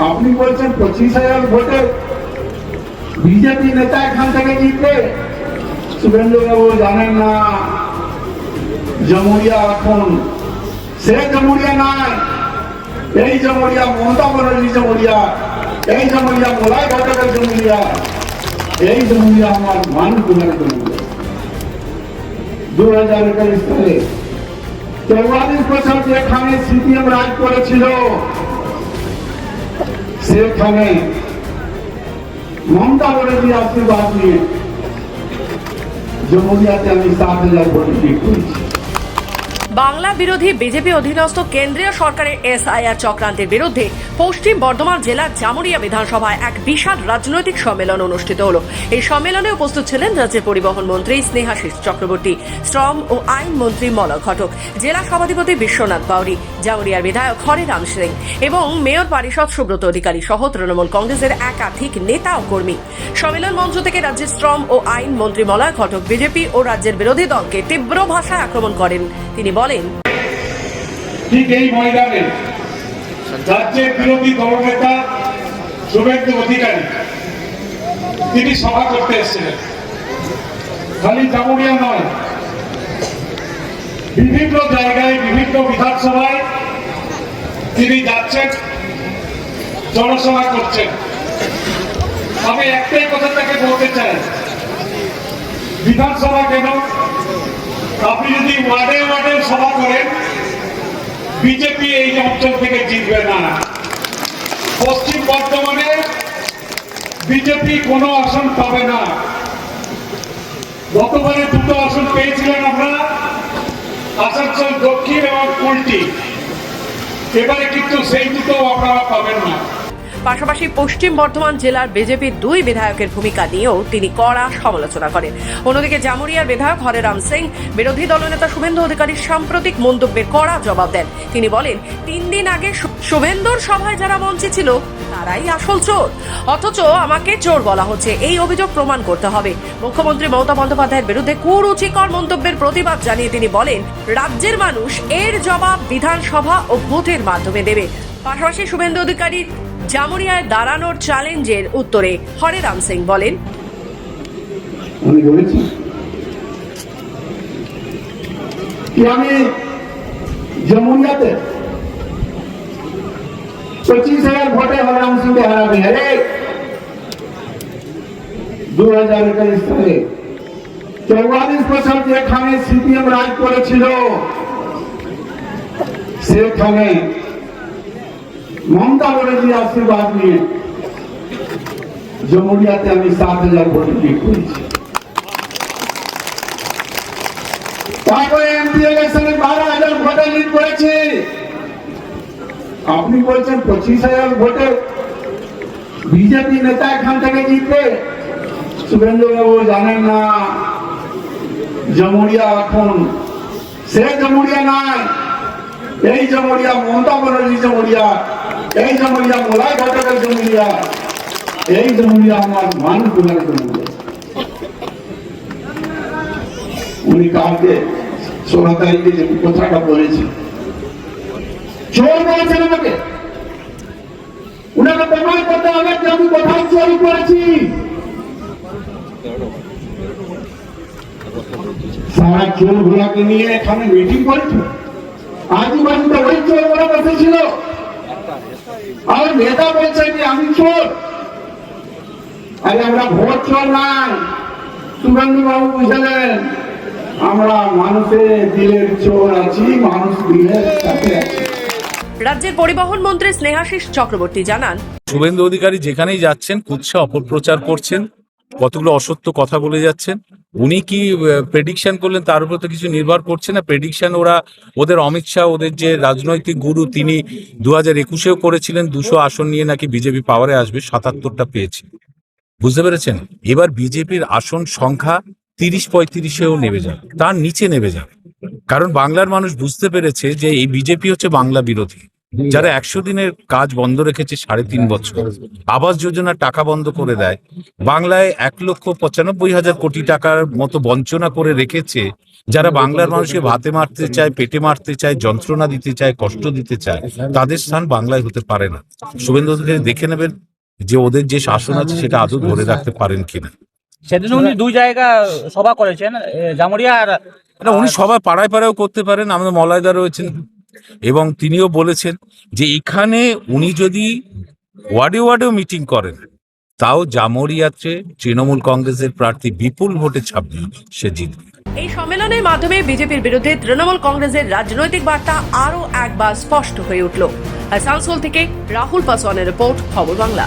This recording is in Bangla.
আপনি বলছেন 25,000 ভোটে বিজেপি নেতা এখান থেকে জিতবে। শুভেন্দুবাবু জানেন না, জামুরিয়া এখন সে জামুরিয়া নয়, এই জামুরিয়া মমতা ব্যানার্জি জামুরিয়া, এই জামুরিয়া মোলাই ঘটকের জামুরিয়া, এই জামুরিয়া আমার মান কুমার জামুরিয়া। 2021 সালে 44 বছর যেখানে সিপিএম রাজ করেছিল, সেখানে মমতা ব্যানার্জি আশীর্বাদ নিয়ে জামুরিয়াতে আমি 7,000 ভোটে জিত করেছি। বাংলা বিরোধী বিজেপি অধীনস্থ কেন্দ্রীয় সরকারের এসআইআর চক্রান্তের বিরুদ্ধে পশ্চিম বর্ধমান জেলার জামুরিয়া বিধানসভায় এক বিশাল রাজনৈতিক সম্মেলন অনুষ্ঠিত হল। এই সম্মেলনে উপস্থিত ছিলেন রাজ্যের পরিবহন মন্ত্রী স্নেহাশিস চক্রবর্তী, শ্রম ও আইন মন্ত্রী মলয় ঘটক, জেলা সভাধিপতি বিশ্বনাথ বাউরি, জামুরিয়ার বিধায়ক হরিরাম সিং এবং মেয়র পরিষদ সুব্রত অধিকারী সহ তৃণমূল কংগ্রেসের একাধিক নেতা ও কর্মী। সম্মেলন মঞ্চ থেকে রাজ্যের শ্রম ও আইন মন্ত্রী মলয় ঘটক বিজেপি ও রাজ্যের বিরোধী দলকে তীব্র ভাষায় আক্রমণ করেন। তিনি বলেন, ঠিক এই ময়দানে রাজ্যের বিরোধী দলনেতা শুভেন্দু অধিকারী তিনি সভা করতে এসেছিলেন। খালি জামুরিয়া নয়, বিভিন্ন জায়গায় বিভিন্ন বিধানসভায় তিনি যাচ্ছেন, জনসভা করছেন। আমি একটাই কথা তাকে বলতে চাই, বিধানসভা কেন, আপনি যদি ওয়ার্ডে ওয়ার্ডে সভা করেন, বিজেপি এই অঞ্চল থেকে জিতবে না। পশ্চিম বর্ধমানে বিজেপি কোনো আসন পাবে না। গতবারে 2টো আসন পেয়েছিলেন আপনারা, আসানসোল দক্ষিণ এবং কুলটি। এবারে কিন্তু সেই 2টো আপনারা পাবেন না। পাশাপাশি পশ্চিম বর্ধমান জেলার বিজেপির 2 বিধায়কের ভূমিকা নিয়েও তিনি কড়া সমালোচনা করেন। অন্যদিকে জামুরিয়ার বিধায়ক হরিরাম সিং বিরোধী দলনেতা শুভেন্দু অধিকারীর সাম্প্রতিক মন্তব্যের কড়া জবাব দেন। তিনি বলেন, 3 দিন আগে শুভেন্দুর সভায় যারা মঞ্চে ছিল তারাই আসল চোর, অথচ আমাকে চোর বলা হচ্ছে। এই অভিযোগ প্রমাণ করতে হবে। মুখ্যমন্ত্রী মমতা বন্দ্যোপাধ্যায়ের বিরুদ্ধে কুরুচিকর মন্তব্যের প্রতিবাদ জানিয়ে তিনি বলেন, রাজ্যের মানুষ এর জবাব বিধানসভা ও ভোটের মাধ্যমে দেবে। পাশাপাশি শুভেন্দু অধিকারীর জামুরিয়ায় দাঁড়ানোর চ্যালেঞ্জের উত্তরে হরিরাম সিং বলেন, আমি বলেছি কি আমি জামুরিয়াতে 25,000 ভোটে হরিরাম সিংকে হারাবে। আরে 2021 সালে 44 বছর যেখানে সিপিএম রাজ করেছিল, সেখানে মমতা ব্যানার্জি আশীর্বাদ নিয়ে জামুরিয়াতে আমি 7,000 ভোটে জিত করেছি। তারপরে এমপি ইলেকশনে 12,000 ভোটে লিড করেছি। আপনি বলছেন 25,000 ভোটে বিজেপি নেতা এখান থেকে জিতবে। শুভেন্দুবাবু জানেন না, জামুরিয়া এখন সে জামুরিয়া নয়, এই জামুরিয়া মমতা ব্যানার্জি জামুরিয়া, এই জামুরিয়া মোলাই ঘটকের জামুরিয়া, এই জামুরিয়া আমার মান কুমার জামুরিয়া। উনি কালকে 16 তারিখে যে কথাটা বলেছি, চোর বলেছেন আমাকে, উনাকে প্রমাণ করতে হবে যে আমি কোথায় চুরি করেছি। সারা চোর গুলাকে নিয়ে এখানে মিটিং করেছি, আজুবাজুতে ওই চোর গুলা বসেছিল, আর নেতা বলছে যে আমি চোর। আরে আমরা ভোট চোর নাই, শুভেন্দু বাবু বুঝলেন, আমরা মানুষের দিলের চোর আছি, মানুষ দিলের সাথে আছি। রাজ্যের পরিবহন মন্ত্রী স্নেহাশিস চক্রবর্তী জানান, শুভেন্দু অধিকারী যেখানেই যাচ্ছেন কুৎসা অপপ্রচার করছেন, কতগুলো অসত্য কথা বলে যাচ্ছেন। উনি কি প্রেডিকশন করলেন তার উপর তো কিছু নির্ভর করছে না। প্রেডিকশন ওদের অমিত শাহ, ওদের যে রাজনৈতিক গুরু, তিনি 2021-এও করেছিলেন 200 আসন নিয়ে নাকি বিজেপি পাওয়ারে আসবে, 77টা পেয়েছে। বুঝতে পেরেছেন? এবার বিজেপির আসন সংখ্যা 30-35-এও নেমে যাবে, তার নিচে নেমে যাবে। কারণ বাংলার মানুষ বুঝতে পেরেছে যে এই বিজেপি হচ্ছে বাংলা বিরোধী। যারা 100 দিনের কাজ বন্ধ রেখেছে 3.5 বছর, আবাস যোজনা টাকা বন্ধ করে দেয়, বাংলায় 1,95,000 কোটি টাকার মতো বঞ্চনা করে রেখেছে, যারা বাংলার মানুষকে ভাতে মারতে চায়, পেটে মারতে চায়, যন্ত্রণা দিতে চায়, কষ্ট দিতে চায়, তাদের স্থান বাংলায় হতে পারে না। শুভেন্দু অধিকারী দেখে নেবেন যে ওদের যে শাসন আছে সেটা আদৌ ধরে রাখতে পারেন কিনা। সেদিন উনি দুই জায়গা সভা করেছেন, জামুরিয়া আর না, উনি সবাই পাড়ায় পাড়ায়ও করতে পারেন, আমাদের মলয়দা রয়েছেন, এবং তিনিও বলেছেন যে এখানে উনি যদি ওয়ার্ডে ওয়ার্ডেও মিটিং করেন, তাও জামুরিয়াতে তৃণমূল কংগ্রেসের প্রার্থী বিপুল ভোটে ছাপবে, সে জিতবে। এই সম্মেলনের মাধ্যমে বিজেপির বিরুদ্ধে তৃণমূল কংগ্রেসের রাজনৈতিক বার্তা আরও একবার স্পষ্ট হয়ে উঠল। আসানসোল থেকে রাহুল পাসওয়ানের রিপোর্ট, খবর বাংলা।